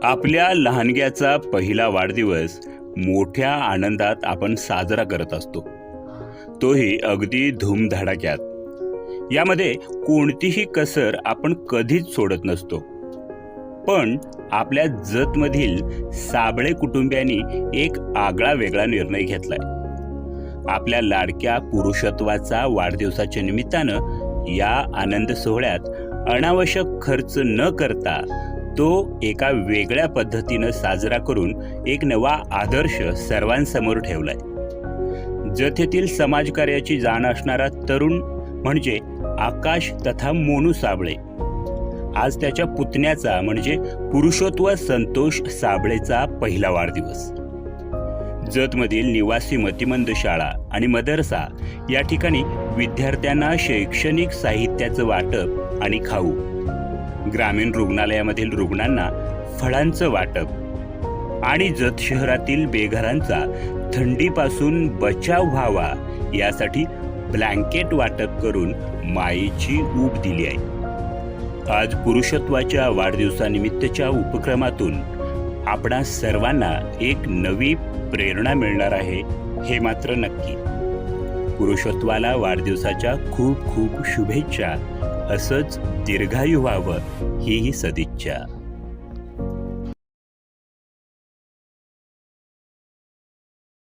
आपल्या लहानग्याचा पहिला वाढदिवस मोठ्या आनंदात आपण साजरा करत असतो, तोही अगदी धूमधडाक्यात। यामध्ये कोणतीही कसर आपण कधीच सोडत नसतो। पण आपल्या जतमधील साबळे कुटुंबियांनी एक आगळा वेगळा निर्णय घेतलाय। आपल्या लाडक्या पुरुषत्वाचा वाढदिवसाच्या निमित्तानं या आनंद सोहळ्यात अनावश्यक खर्च न करता तो एका वेगळ्या पद्धतीनं साजरा करून एक नवा आदर्श सर्वांसमोर ठेवलाय। जथेतील समाजकार्याची जाण असणारा तरुण म्हणजे आकाश तथा मोनू साबळे आज त्याच्या पुतण्याचा म्हणजे पुरुषोत्व संतोष साबळेचा पहिला वाढदिवस। जतमधील निवासी मतिमंद शाळा आणि मदरसा या ठिकाणी विद्यार्थ्यांना शैक्षणिक साहित्याचं वाटप आणि खाऊ, ग्रामीण रुग्णालयामधील रुग्णांना फळांचं वाटप आणि जत शहरातील बेघरांचा थंडीपासून बचाव व्हावा यासाठी ब्लँकेट वाटप करून मायेची ऊब दिली आहे। आज पुरुषत्वाच्या वाढदिवसानिमित्तच्या उपक्रमातून आपणा सर्वांना एक नवी प्रेरणा मिळणार आहे, हे मात्र नक्की। पुरुषत्वाला वाढदिवसाच्या खूप खूप शुभेच्छा। असंच दीर्घायु व्हावं, ही सदिच्छा।